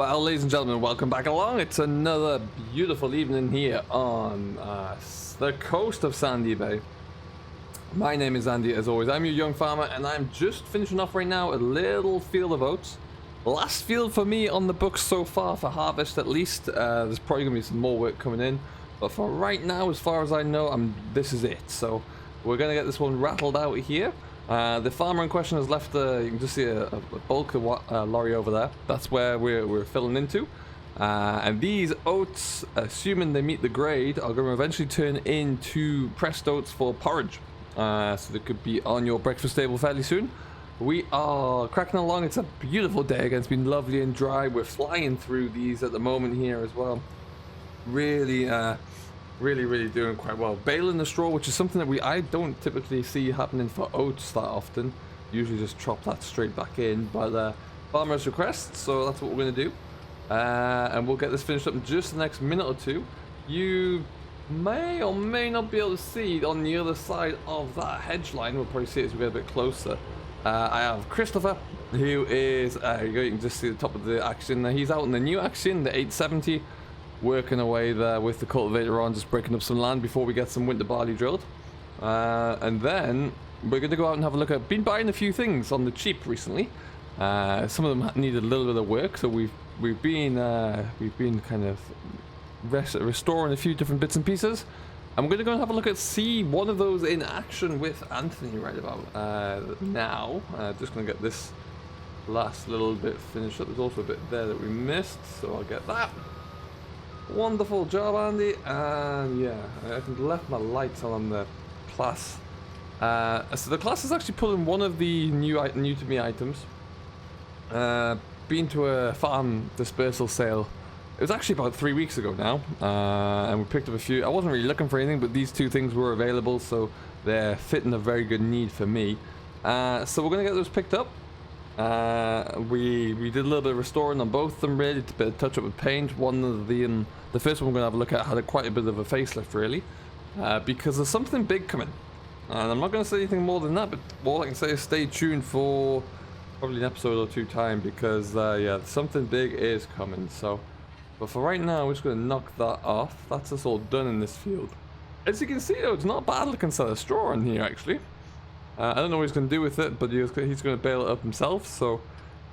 Well, ladies and gentlemen, welcome back along. It's another beautiful evening here on the coast of Sandy Bay. My name is Andy, as always. I'm your young farmer, and I'm just finishing off right now a little field of oats. Last field for me on the books so far for harvest, at least. There's probably going to be some more work coming in, but for right now, as far as I know, this is it. So we're going to get this one rattled out here. The farmer in question has left you can just see a bulk of lorry over there. That's where we're filling into. And these oats, assuming they meet the grade, are going to eventually turn into pressed oats for porridge. So they could be on your breakfast table fairly soon. We are cracking along. It's a beautiful day again. It's been lovely and dry. We're flying through these at the moment here as well. Really doing quite well. Baling the straw, which is something that I don't typically see happening for oats that often. Usually just chop that straight back in, but farmer's request, so that's what we're going to do. And we'll get this finished up in just the next minute or two. You may or may not be able to see on the other side of that hedge line. We'll probably see it as we get a bit closer. I have Christopher, who is, you can just see the top of the Action. He's out in the new Action, the 870. Working away there with the cultivator on, just breaking up some land before we get some winter barley drilled. And then we're going to go out and have a look at, been buying a few things on the cheap recently. Some of them needed a little bit of work, so we've been kind of restoring a few different bits and pieces. And we're going to go and have a look at one of those in action with Anthony right about now. Just going to get this last little bit finished up. There's also a bit there that we missed, so I'll get that. Wonderful job, Andy. And yeah, I've left my lights on the class. So the class is actually pulling one of the new to me items. Been to a farm dispersal sale. It was actually about 3 weeks ago now, and we picked up a few. I wasn't really looking for anything, but these two things were available, so they're fitting a very good need for me. So we're gonna get those picked up. We did a little bit of restoring on both of them, really, a bit of touch up with paint. One of the first one we're going to have a look at had quite a bit of a facelift, really, because there's something big coming. And I'm not going to say anything more than that, but all I can say is stay tuned for probably an episode or two time, because yeah, something big is coming. So, but for right now, we're just going to knock that off. That's us all done in this field. As you can see, though, it's not a bad looking set of straw in here, actually. I don't know what he's going to do with it, but he's going to bail it up himself, so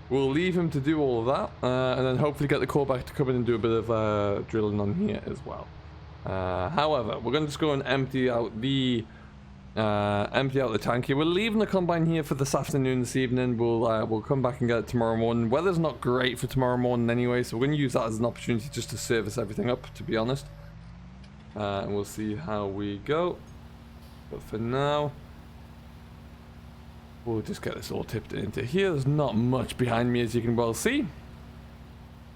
we'll leave him to do all of that, and then hopefully get the callback to come in and do a bit of drilling on here as well. However, we're going to just go and empty out the tank here. We're leaving the combine here for this afternoon, this evening. We'll come back and get it tomorrow morning. Weather's not great for tomorrow morning anyway, so we're going to use that as an opportunity just to service everything up, to be honest. And we'll see how we go. But for now, we'll just get this all tipped into here. There's not much behind me, as you can well see.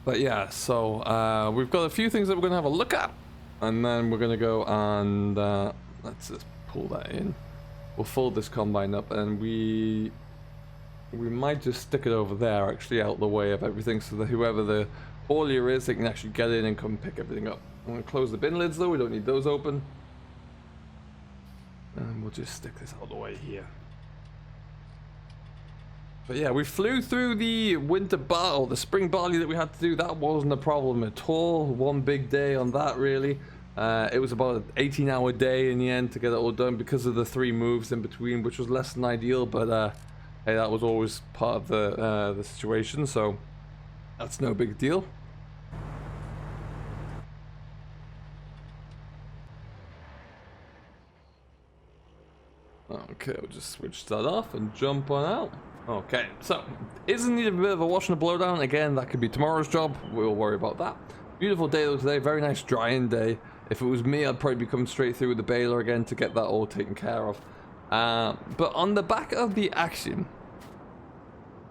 But yeah, so we've got a few things that we're going to have a look at. And then we're going to go and let's just pull that in. We'll fold this combine up, and we might just stick it over there, actually, out the way of everything, so that whoever the haulier is, they can actually get in and come pick everything up. I'm going to close the bin lids, though. We don't need those open. And we'll just stick this out the way here. But yeah, we flew through the the spring barley that we had to do. That wasn't a problem at all. One big day on that, really. It was about an 18-hour day in the end to get it all done because of the 3 moves in between, which was less than ideal. But hey, that was always part of the situation, so that's no big deal. Okay, we'll just switch that off and jump on out. Okay, so isn't it a bit of a wash and a blowdown? Again, that could be tomorrow's job. We'll worry about that. Beautiful day though today, very nice drying day. If it was me, I'd probably be coming straight through with the baler again to get that all taken care of. But on the back of the Action,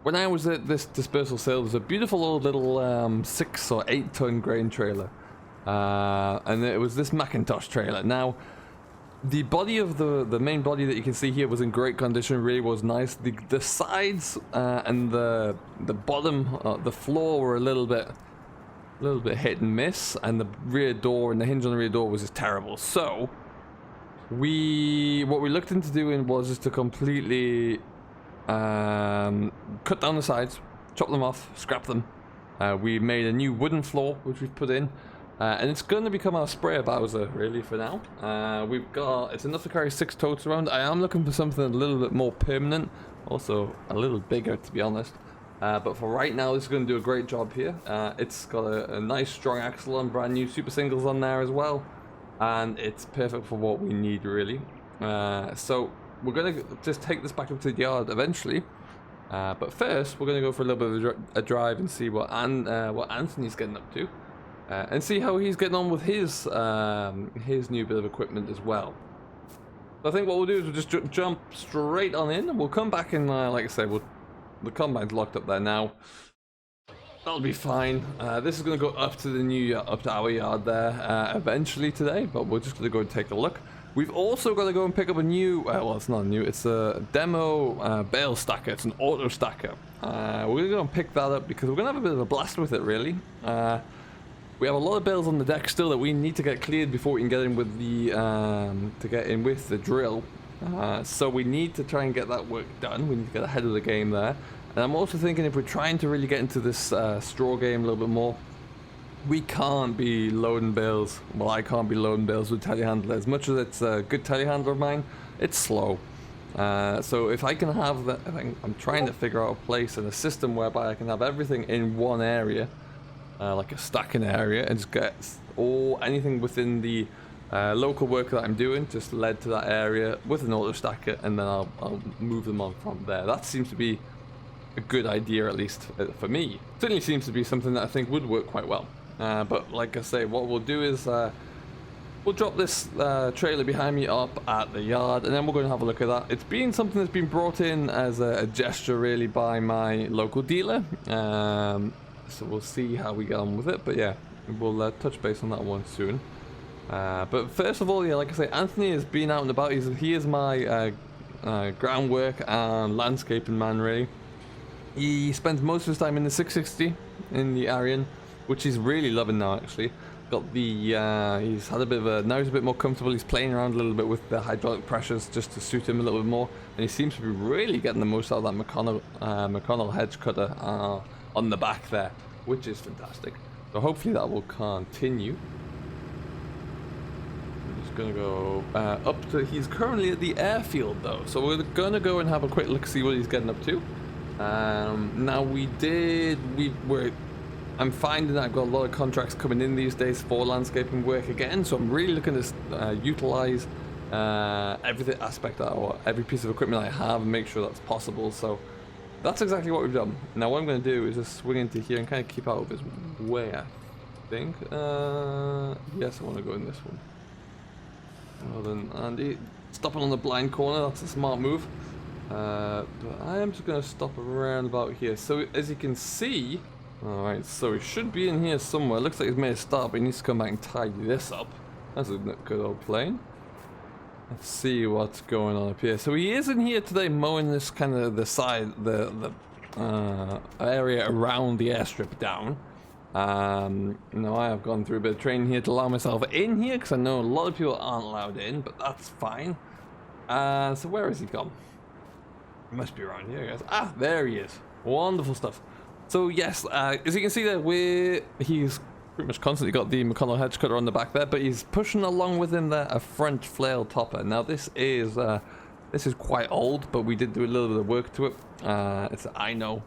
when I was at this dispersal sale, there's a beautiful old little 6 or 8 ton grain trailer, and it was this Macintosh trailer. Now, the body of the main body that you can see here was in great condition, really was nice. The sides and the bottom, the floor were a little bit hit and miss, and the rear door and the hinge on the rear door was just terrible. So what we looked into doing was just to completely cut down the sides, chop them off, scrap them, We made a new wooden floor, which we've put in. And it's going to become our sprayer Bowser, really, for now. It's enough to carry 6 totes around. I am looking for something a little bit more permanent. Also, a little bigger, to be honest. But for right now, this is going to do a great job here. It's got a nice, strong axle on, brand new super singles on there as well. And it's perfect for what we need, really. So we're going to just take this back up to the yard eventually. But first, we're going to go for a little bit of a drive and see what Anthony's getting up to. And see how he's getting on with his new bit of equipment as well. So I think what we'll do is we'll just jump straight on in, and we'll come back and, like I said, the combine's locked up there now. That'll be fine. This is going to go up to our yard there eventually today, but we're just going to go and take a look. We've also got to go and pick up a new, well, it's not new, it's a demo bale stacker. It's an auto stacker. We're going to go and pick that up because we're going to have a bit of a blast with it, really. We have a lot of bales on the deck still that we need to get cleared before we can get in with the drill. So we need to try and get that work done. We need to get ahead of the game there. And I'm also thinking if we're trying to really get into this straw game a little bit more, we can't be loading bales. Well, I can't be loading bales with telehandler. As much as it's a good telehandler of mine, it's slow. So if I can have that, I'm trying to figure out a place and a system whereby I can have everything in one area, like a stacking area, and just get anything within the local work that I'm doing just led to that area with an auto stacker, and then I'll move them on from there. That seems to be a good idea, at least for me. Certainly seems to be something that I think would work quite well. But like I say, what we'll do is we'll drop this trailer behind me up at the yard, and then we're going to have a look at that. It's been something that's been brought in as a gesture, really, by my local dealer. So we'll see how we get on with it. But yeah, we'll touch base on that one soon. But first of all, yeah, like I say, Anthony has been out and about. He is my groundwork and landscaping man, really. He spends most of his time in the 660 in the Arian, which he's really loving now, actually. Got the he's had a bit of a, now he's a bit more comfortable. He's playing around a little bit with the hydraulic pressures just to suit him a little bit more, and he seems to be really getting the most out of that McConnell hedge cutter on the back there, which is fantastic. So hopefully that will continue. I'm just gonna go up to, he's currently at the airfield though, so we're gonna go and have a quick look, see what he's getting up to. Now I'm finding that I've got a lot of contracts coming in these days for landscaping work again, so I'm really looking to utilize every piece of equipment I have and make sure that's possible. So that's exactly what we've done. Now what I'm going to do is just swing into here and kind of keep out of his way, I think. Yes, I want to go in this one. Well then, Andy, stopping on the blind corner, that's a smart move. But I am just going to stop around about here. So as you can see, alright, so he should be in here somewhere. Looks like he's made a start, but he needs to come back and tidy this up. That's a good old plane. Let's see what's going on up here. So he is in here today mowing this kind of the side, the area around the airstrip down. Now I have gone through a bit of training here to allow myself in here, because I know a lot of people aren't allowed in, but that's fine. So where has he gone? He must be around here, guys. Ah, there he is. Wonderful stuff. So yes, as you can see there, he's pretty much constantly got the McConnell hedge cutter on the back there, but he's pushing along with him there a front flail topper. Now this is quite old, but we did do a little bit of work to it. It's about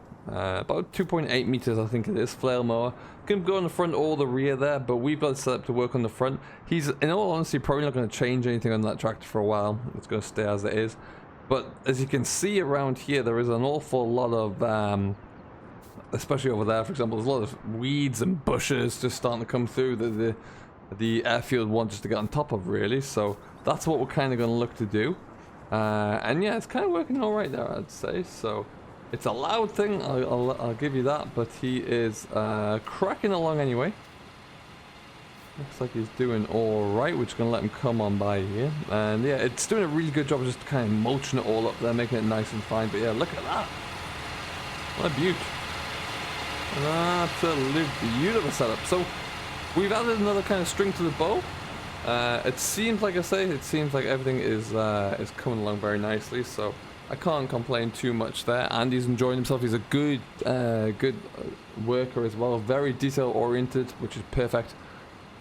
2.8 meters, I think it is, flail mower. Can go on the front or the rear there, but we've got it set up to work on the front. He's, in all honesty, probably not going to change anything on that tractor for a while. It's going to stay as it is. But as you can see around here, there is an awful lot of, especially over there, for example, there's a lot of weeds and bushes just starting to come through that the airfield wants us to get on top of, really. So that's what we're kind of going to look to do. And yeah, it's kind of working all right there, I'd say. So it's a loud thing, I'll give you that, but he is cracking along anyway. Looks like he's doing alright. We're just going to let him come on by here. And yeah, it's doing a really good job of just kind of mulching it all up there, making it nice and fine. But yeah, look at that. What a beaut. An absolute beautiful setup. So we've added another kind of string to the bow. It seems like everything is coming along very nicely. So I can't complain too much there. Andy's enjoying himself. He's a good worker as well. Very detail oriented, which is perfect.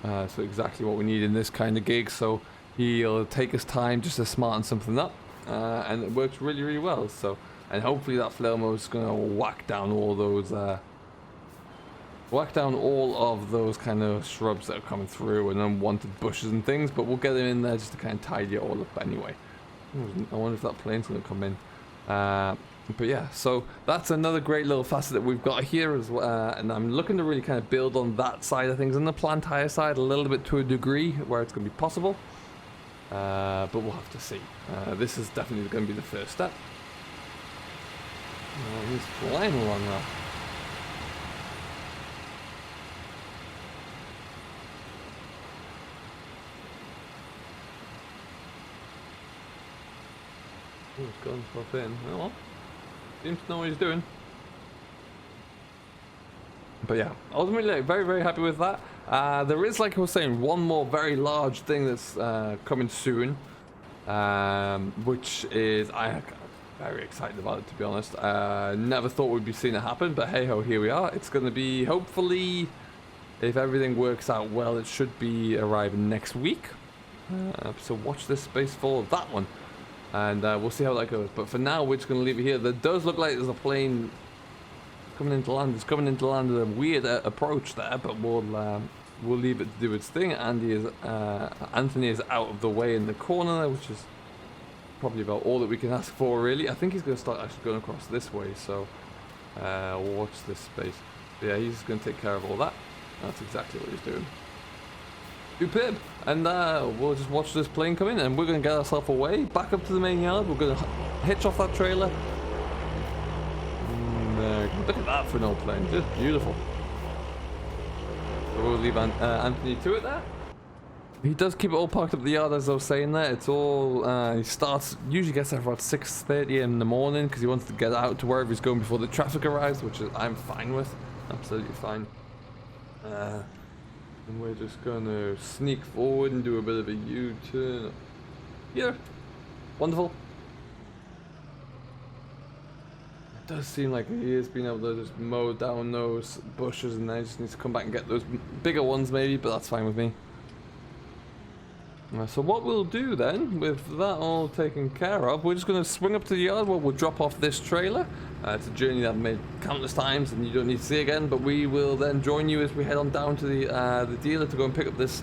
So exactly what we need in this kind of gig. So he'll take his time just to smarten something up, and it works really, really well. So, and hopefully that flail mode is gonna whack down all those, kind of shrubs that are coming through and unwanted bushes and things. But we'll get them in there just to kind of tidy it all up anyway. I wonder if that plane's gonna come in. But yeah, so that's another great little facet that we've got here as well, and I'm looking to really kind of build on that side of things and the plant hire side a little bit to a degree where it's going to be possible, but we'll have to see. This is definitely going to be the first step. He's flying along now. Oh, he's gone pop in. Oh, seems to know what he's doing. But yeah, ultimately very, very happy with that. There is, like I was saying, one more very large thing that's coming soon, which is I'm very excited about it, to be honest. Never thought we'd be seeing it happen, but hey ho, here we are. It's going to be, hopefully, if everything works out well, it should be arriving next week. So watch this space for that one. And we'll see how that goes. But for now, we're just going to leave it here. There does look like there's a plane coming into land. It's coming into land with a weird approach there, but we'll leave it to do its thing. Anthony is out of the way in the corner there, which is probably about all that we can ask for, really. I think he's going to start actually going across this way, so watch this space. But yeah, he's going to take care of all that. That's exactly what he's doing. Superb. And we'll just watch this plane come in, and we're going to get ourselves away back up to the main yard. We're going to hitch off that trailer. Look at that for an old plane, just beautiful. So we'll leave Anthony to it there. He does keep it all parked up the yard, as I was saying there. It's all he usually gets there about 6:30 in the morning because he wants to get out to wherever he's going before the traffic arrives, which I'm fine with, absolutely fine. And we're just gonna sneak forward and do a bit of a U-turn here. Wonderful. It does seem like he has been able to just mow down those bushes, and then he just needs to come back and get those bigger ones maybe, but that's fine with me. So what we'll do then, with that all taken care of, we're just going to swing up to the yard where we'll drop off this trailer. It's a journey that I've made countless times and you don't need to see again, but we will then join you as we head on down to the dealer to go and pick up this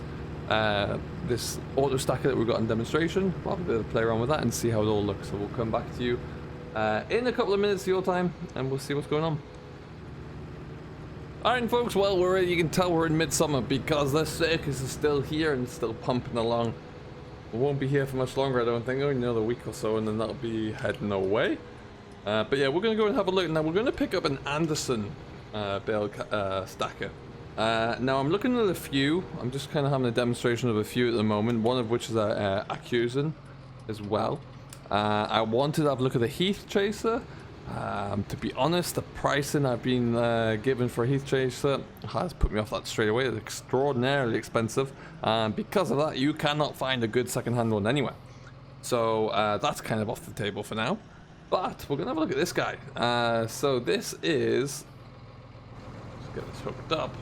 this auto stacker that we've got in demonstration. We'll have a bit of a play around with that and see how it all looks. So we'll come back to you in a couple of minutes of your time, and we'll see what's going on. Alright folks, well, you can tell we're in midsummer because the circus is still here and still pumping along. We won't be here for much longer, I don't think, only another week or so, and then that'll be heading away. But yeah, we're going to go and have a look. Now we're going to pick up an Anderson bale stacker. Now I'm looking at a few. I'm just kind of having a demonstration of a few at the moment, one of which is a Asus as well. I wanted to have a look at the Heath Chaser. To be honest, the pricing I've been given for a Heath Chaser has put me off that straight away. It's extraordinarily expensive, and because of that, you cannot find a good second-hand one anywhere. So that's kind of off the table for now. But we're gonna have a look at this guy. So this is, let's get this hooked up.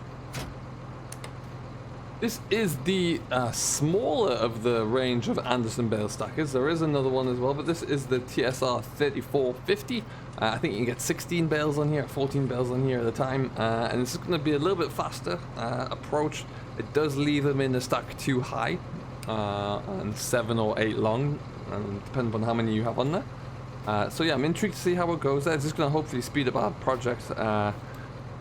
This is the smaller of the range of Anderson bale stackers. There is another one as well, but this is the TSR 3450. I think you can get 16 bales on here, 14 bales on here at a time, and it's going to be a little bit faster approach. It does leave them in the stack too high, and 7 or 8 long, depending on how many you have on there. So yeah, I'm intrigued to see how it goes there. It's just going to hopefully speed up our project.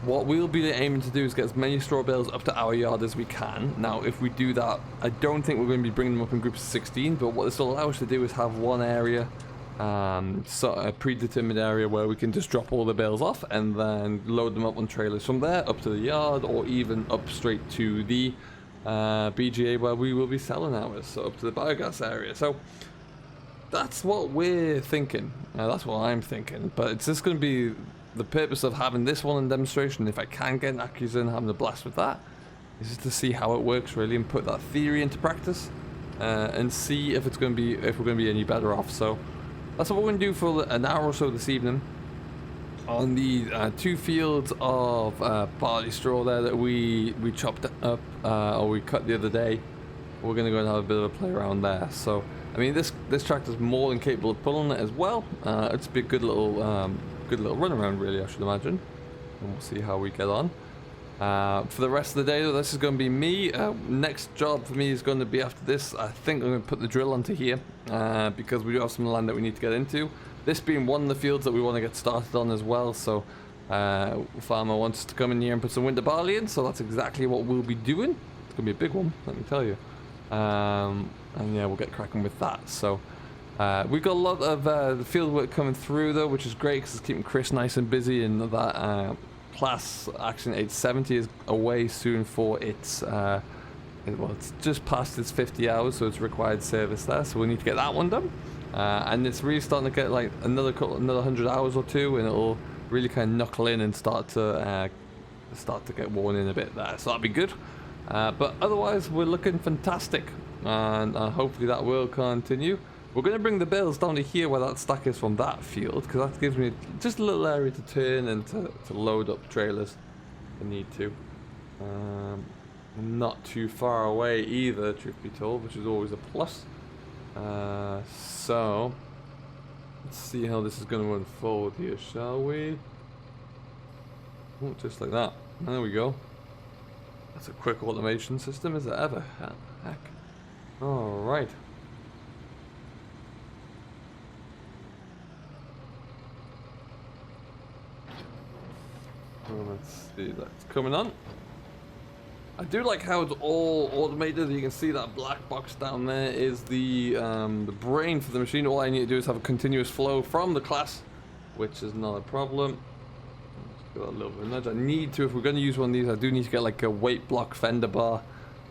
What we'll be aiming to do is get as many straw bales up to our yard as we can. Now, if we do that, I don't think we're going to be bringing them up in groups of 16, but what this will allow us to do is have one area, so a predetermined area where we can just drop all the bales off and then load them up on trailers from there up to the yard, or even up straight to the BGA where we will be selling ours, so up to the biogas area. So that's what we're thinking. That's what I'm thinking, but it's just going to be the purpose of having this one in demonstration. If I can get an Asus in, having a blast with that, is just to see how it works really and put that theory into practice, and see if it's going to be, if we're going to be any better off. So that's what we're going to do for an hour or so this evening on the 2 fields of barley straw there that we chopped up or we cut the other day. We're going to go and have a bit of a play around there. So I mean, this tractor's more than capable of pulling it as well. It's be a good little run around, really, I should imagine, and we'll see how we get on. For the rest of the day, though, this is going to be me. Next job for me is going to be after this. I think I'm going to put the drill onto here because we do have some land that we need to get into. This being one of the fields that we want to get started on as well. So farmer wants to come in here and put some winter barley in, so that's exactly what we'll be doing. It's going to be a big one, let me tell you. And yeah, we'll get cracking with that. So we've got a lot of field work coming through though, which is great because it's keeping Chris nice and busy, and that class Action 870 is away soon for its well, it's just past its 50 hours, so it's required service there, so we need to get that one done. And it's really starting to get like another 100 hours or two, and it'll really kind of knuckle in and start to get worn in a bit there, so that'll be good. But otherwise we're looking fantastic, and hopefully that will continue. We're going to bring the bales down to here where that stack is from that field, because that gives me just a little area to turn and to load up trailers if I need to. Not too far away either, truth be told, which is always a plus. So let's see how this is going to unfold here, shall we? Oh, just like that. There we go. That's a quick automation system, is it ever? Heck. Alright. Let's see, that's coming on. I do like how it's all automated. You can see that black box down there is the brain for the machine. All I need to do is have a continuous flow from the class, which is not a problem. Let's give that a little bit of a nudge. I need to, if we're going to use one of these, I do need to get like a weight block fender bar,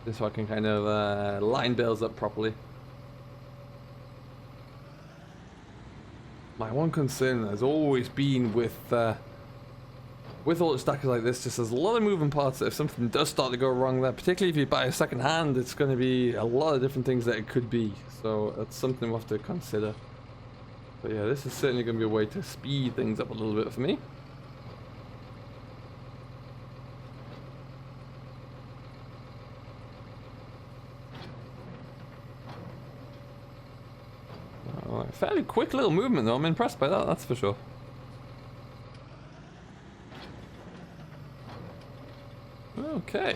just so I can kind of line bales up properly. My one concern has always been with all the stackers like this, just there's a lot of moving parts that if something does start to go wrong there, particularly if you buy a second hand, it's going to be a lot of different things that it could be. So that's something we'll have to consider. But yeah, this is certainly going to be a way to speed things up a little bit for me. Alright, fairly quick little movement though, I'm impressed by that, that's for sure. Okay.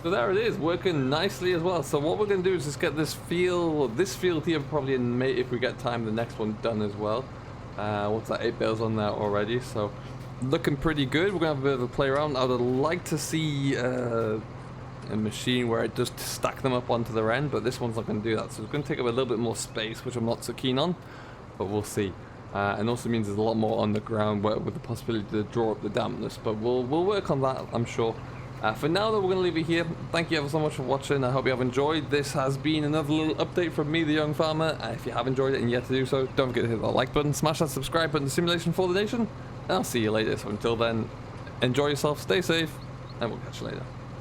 So there it is, working nicely as well. So what we're going to do is just get this field here probably in May, if we get time, the next one done as well. What's that, 8 bales on there already, so looking pretty good. We're going to have a bit of a play around. I would like to see a machine where it does stack them up onto their end, but this one's not going to do that. So it's going to take up a little bit more space, which I'm not so keen on, but we'll see. And also means there's a lot more on the ground with the possibility to draw up the dampness, but we'll work on that, I'm sure. For now though, we're going to leave it here. Thank you ever so much for watching. I hope you have enjoyed. This has been another little update from me, the young farmer. If you have enjoyed it and yet to do so, don't forget to hit that like button, smash that subscribe button, Simulation for the Nation, and I'll see you later. So until then, enjoy yourself, stay safe, and we'll catch you later.